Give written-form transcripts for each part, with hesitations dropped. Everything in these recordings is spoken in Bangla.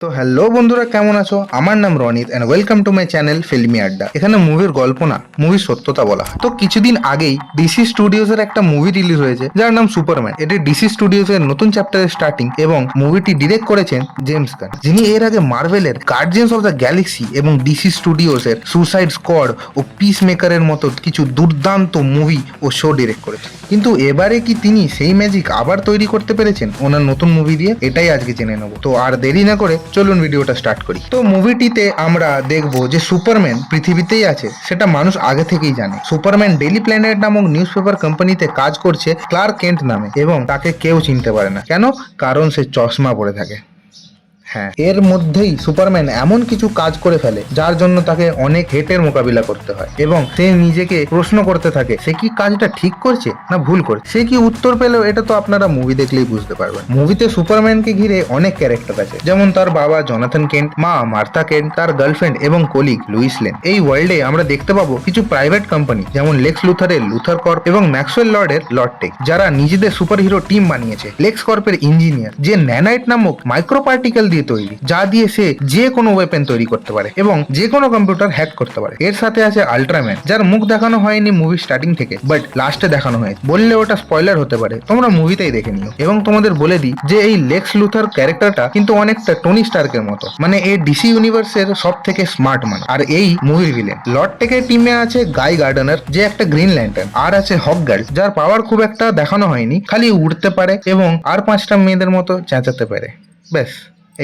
তো হ্যালো বন্ধুরা, কেমন আছো? আমার নাম Ranit and welcome to my channel Filmi Adda. এখানে মুভির গল্প না, মুভির সত্যতা বলা হয়। তো কিছুদিন আগেই ডিসি স্টুডিওস এর একটা মুভি রিলিজ হয়েছে যার নাম সুপারম্যান। এটি ডিসি স্টুডিওস এর নতুন চ্যাপ্টারের স্টার্টিং এবং মুভিটি ডিরেক্ট করেছেন জেমস গান, যিনি এর আগে মার্ভেলের গার্ডিয়ান্স অফ দ্য গ্যালাক্সি এবং ডিসি স্টুডিওস এর সুসাইড স্কোয়াড ও পিস মেকারের মতো কিছু দুর্দান্ত মুভি ও শো ডিরেক্ট করেছেন। কিন্তু এবারে কি তিনি সেই ম্যাজিক আবার তৈরি করতে পেরেছেন ওনার নতুন মুভি দিয়ে? এটাই আজকে জেনে নেবো। তো আর দেরি না করে চলুন ভিডিওটা স্টার্ট করি। তো মুভিটিতে আমরা দেখবো যে সুপারম্যান পৃথিবীতেই আছে, সেটা মানুষ আগে থেকেই জানে। সুপারম্যান ডেইলি প্ল্যানেট নামক নিউজ পেপার কোম্পানিতে কাজ করছে ক্লার্ক কেন্ট নামে, এবং তাকে কেউ চিনতে পারে না। কেন? কারণ সে চশমা পরে থাকে। হ্যাঁ, এর মধ্যেই সুপারম্যান এমন কিছু কাজ করে ফেলে যার জন্য তাকে অনেক হেটের মোকাবিলা করতে হয়, এবং সে নিজেকে প্রশ্ন করতে থাকে সে কি কাজটা ঠিক করছে না ভুল করছে। সে কি উত্তর পেলেও এটা তো আপনারা মুভি দেখলেই বুঝতে পারবেন। মুভিতে সুপারম্যানকে ঘিরে অনেক ক্যারেক্টার আছে, যেমন তার বাবা জনাথন কেন্ট, মা মার্থা কেন্ট, তার গার্লফ্রেন্ড এবং কলিগ লুইস লেন। এই ওয়ার্ল্ডে আমরা দেখতে পাবো কিছু প্রাইভেট কোম্পানি, যেমন লেক্স লুথারের লুথার কর্প এবং ম্যাক্সওয়েল লর্ডের লর্ড টেক, যারা নিজেদের সুপার হিরো টিম বানিয়েছে। লেক্স কর্পের ইঞ্জিনিয়ার যে ন্যানাইট নামক মাইক্রো পার্টিকেল দিয়ে তৈরি, যা দিয়ে সে যে কোনো ওয়েপেন তৈরি করতে পারে এবং যে কোনো কম্পিউটার হ্যাক করতে পারে। এর সাথে আছে আল্ট্রাম্যান, যার মুখ দেখানো হয়নি মুভি স্টার্টিং থেকে, বাট লাস্টে দেখানো হয়েছে। বললে ওটা স্পয়লার হতে পারে, তোমরা মুভিতেই দেখে নিও। এবং তোমাদের বলে দিই যে এই লেক্স লুথার ক্যারেক্টারটা কিন্তু অনেকটা টনি স্টার্কের মতো, মানে এই ডিসি ইউনিভার্সের সব থেকে স্মার্ট মান। আর এই মুভির ভিলেন লর্ড টেকের টিমে আছে গাই গার্ডনার, যে একটা গ্রিন ল্যান্টার্ন, আর আছে হক গার্ল, যার পাওয়ার খুব একটা দেখানো হয়নি, খালি উড়তে পারে এবং আর 5টা মেয়েদের মতো চেঁচাতে পারে, ব্যাস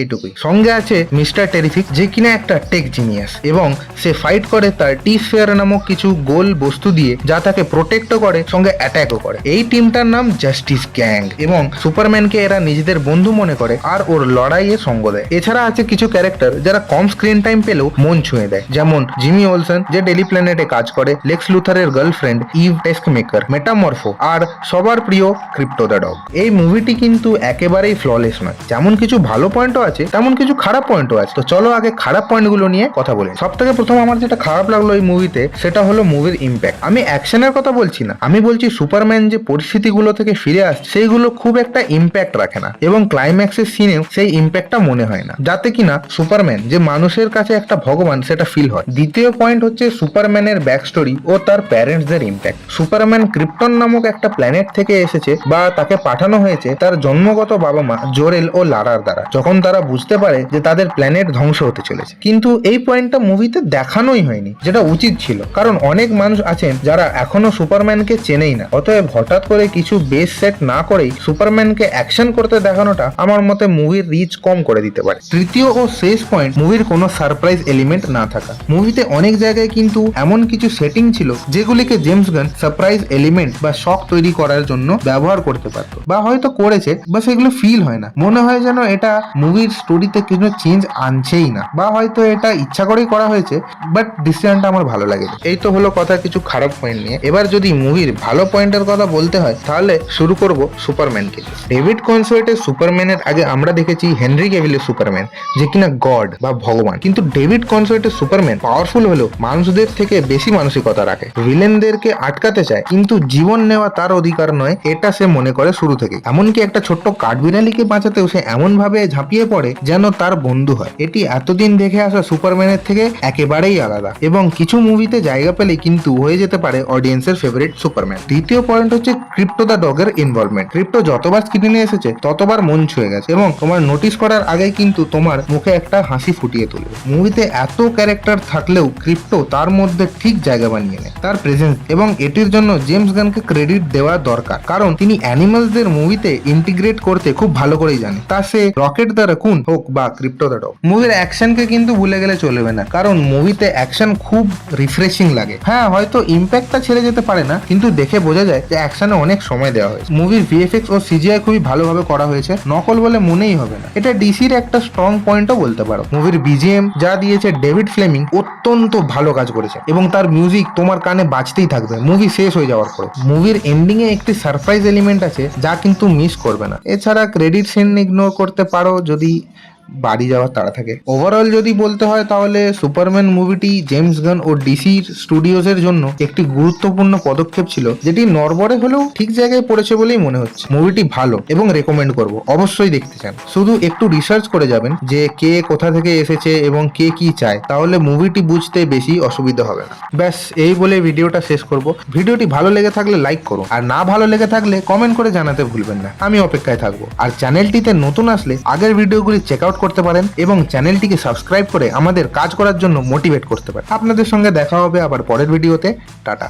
এইটুকুই। সঙ্গে আছে মিস্টার টেরিফিক, যে কিনা একটা টেক জিনিয়াস, এবং সে ফাইট করে তার টি স্ফিয়ার নামক কিছু গোল বস্তু দিয়ে, যা তাকে প্রোটেক্টও করে সঙ্গে অ্যাটাকও করে। এই টিমটার নাম জাস্টিস গ্যাং, এবং সুপারম্যানকে এরা নিজেদের বন্ধু মনে করে আর ওর লড়াইয়ে সঙ্গ দেয়। এছাড়া আছে কিছু ক্যারেক্টার যারা কম স্ক্রিন টাইম পেলেও মন ছুঁয়ে দেয়, যেমন জিমি ওলসন, যে ডেলি প্ল্যানেটে কাজ করে, লেক্স লুথারের গার্লফ্রেন্ড ইভ টেস্ক মেকার, মেটামরফো, আর সবার প্রিয় ক্রিপ্টো দ্য ডগ। এই মুভিটি কিন্তু একেবারেই ফ্ললেস নয়, যেমন কিছু ভালো পয়েন্টও আছে তেমন কিছু খারাপ পয়েন্টও আছে। তো চলো আগে খারাপ পয়েন্টগুলো নিয়ে কথা বলি। সব থেকে প্রথম আমার যেটা খারাপ লাগলো এই মুভিতে, সেটা হলো মুভির ইম্প্যাক্ট। আমি অ্যাকশনের কথা বলছি না, আমি বলছি সুপারম্যান যে পরিস্থিতিগুলো থেকে ফিরে আসছে সেইগুলো খুব একটা ইম্প্যাক্ট রাখে না, এবং ক্লাইম্যাক্সের সিনেও সেই ইম্প্যাক্টটা মনে হয় না, যাতে কিনা সুপারম্যান যে মানুষের কাছে একটা ভগবান সেটা ফিল হয়। দ্বিতীয় পয়েন্ট হচ্ছে সুপারম্যানের ব্যাক স্টোরি ও তার প্যারেন্টসদের ইম্প্যাক্ট। সুপারম্যান ক্রিপ্টন নামক একটা প্ল্যানেট থেকে এসেছে, বা তাকে পাঠানো হয়েছে তার জন্মগত বাবা মা জোরেল ও লারার দ্বারা, যখন তারা বুঝতে পারে যে তাদের প্ল্যানেট ধ্বংস হতে চলেছে। কিন্তু এই পয়েন্টটা মুভিতে দেখানোই হয়নি, যেটা উচিত ছিল, কারণ অনেক মানুষ আছেন যারা এখনো সুপারম্যানকে চেনেই না। অতএব হঠাৎ করে কিছু বেস সেট না করেই সুপারম্যানকে অ্যাকশন করতে দেখানোটা আমার মতে মুভির রিচ কম করে দিতে পারে। তৃতীয় ও শেষ পয়েন্ট, মুভির কোনো সারপ্রাইজ এলিমেন্ট না থাকা। মুভিতে অনেক জায়গায় কিন্তু এমন কিছু সেটিং ছিল যেগুলিকে জেমস গান সারপ্রাইজ এলিমেন্ট বা শক তৈরি করার জন্য ব্যবহার করতে পারত, বা হয়তো করেছে, বা সেগুলো ফিল হয় না। মনে হয় যেন এটা মুভির স্টোরিতে কিছু চেঞ্জ আনছেই না, বা হয়তো এটা ইচ্ছা করেই করা হয়েছে, বাট ডিসিশনটা আমার ভালো লাগে। এই তো হলো কথা কিছু খারাপ পয়েন্ট নিয়ে। এবার যদি মুভির ভালো পয়েন্টের কথা বলতে হয়, তাহলে শুরু করব সুপারম্যানকে। ডেভিড কনসওয়েটের সুপারম্যানের আগে আমরা দেখেছি হেনরি ক্যাভিলের সুপারম্যান, যে কিনা গড বা ভগবান। কিন্তু ডেভিড কনসওয়েটের সুপারম্যান পাওয়ারফুল হলেও মানুষদের থেকে বেশি মানসিকতা রাখে, ভিলেনদেরকে আটকাতে চায়, কিন্তু জীবন নেওয়া তার অধিকার নয়, এটা সে মনে করে শুরু থেকে। এমনকি একটা ছোট্ট কাঠবিড়ালিকে বাঁচাতেও সে এমন ভাবে ঝাঁপিয়ে পড়ে যেন তার বন্ধু হয়। এটি এতদিন দেখে আসা সুপারম্যানের থেকে একেবারেই আলাদা, এবং কিছু মুভিতে জায়গা পেলে কিন্তু হয়ে যেতে পারে অডিয়েন্সের ফেভারিট সুপারম্যান। তৃতীয় পয়েন্ট হচ্ছে ক্রিপ্টো দ্য ডগের ইনভলভমেন্ট। ক্রিপ্টো যতবার স্ক্রিনে এসেছে ততবার মন ছুঁয়ে গেছে, এবং তোমার নোটিস করার আগেই কিন্তু তোমার মুখে একটা হাসি ফুটিয়ে তুলবে। মুভিতে এত ক্যারেক্টার থাকলেও ক্রিপ্টো তার মধ্যে ঠিক জায়গা বানিয়ে নেয় তার প্রেজেন্স, এবং এটির জন্য জেমস গানকে ক্রেডিট দেওয়া দরকার, কারণ তিনি অ্যানিমালসদের মুভিতে ইন্টিগ্রেট করতে খুব ভালো করেই জানে, তা সে রকেট দ্য রাকুন হোক বা ক্রিপ্টো দ্য ডগ। মুভির অ্যাকশনকে কিন্তু ভুলে গেলে চলবে না, কারণ মুভিতে অ্যাকশন খুব রিফ্রেশিং লাগে। হ্যাঁ, হয়তো ইম্প্যাক্টটা ছেড়ে যেতে পারে না, কিন্তু দেখে বোঝা যায় যে অ্যাকশনে অনেক সময় দেওয়া হয়েছে। মুভির ভিএফএক্স ও সিজিআই খুবই ভালোভাবে করা হয়েছে, নকল বলে মনেই হবে না। এটা ডিসির একটা স্ট্রং পয়েন্টও বলতে পারো। মুভির বিজিএম যা দিয়েছে ডেভিড ফ্লেমিং, অত্যন্ত ভালো কাজ করেছে, এবং তার মিউজিক তোমার কানে বাজতেই থাকবে মুভি শেষ হয়ে যাওয়ার পরে। মুভির এন্ডিং এ একটি সারপ্রাইজ এলিমেন্ট আছে যা কিন্তু মিস করবে না। এছাড়া ক্রেডিট সিন ইগনোর করতে পারো যদি বাড়ি যাওয়ার তাড়া থাকে। ওভারঅল যদি বলতে হয় তাহলে সুপারম্যান মুভিটি জেমস গান ও ডিসির স্টুডিওজের জন্য একটি গুরুত্বপূর্ণ পদক্ষেপ ছিল, যেটি নড়বড়ে হলেও ঠিক জায়গায় পড়েছে বলেই মনে হচ্ছে। মুভিটি ভালো এবং রেকমেন্ড করব, অবশ্যই দেখতে চান। শুধু একটু রিসার্চ করে যাবেন যে কে কোথা থেকে এসেছে এবং কে কি চায়, তাহলে মুভিটি বুঝতে বেশি অসুবিধা হবে না। ব্যাস এই বলে ভিডিওটা শেষ করব। ভিডিওটি ভালো লেগে থাকলে লাইক করুন, আর না ভালো লেগে থাকলে কমেন্ট করে জানাতে ভুলবেন না, আমি অপেক্ষায় থাকবো। আর চ্যানেলটিতে নতুন আসলে আগের ভিডিওগুলি চেক আউট করতে পারেন এবং চ্যানেলটিকে সাবস্ক্রাইব করে আমাদের কাজ করার জন্য মোটিভেট করতে পারেন। আপনাদের সঙ্গে দেখা হবে আবার পরের ভিডিওতে। টাটা।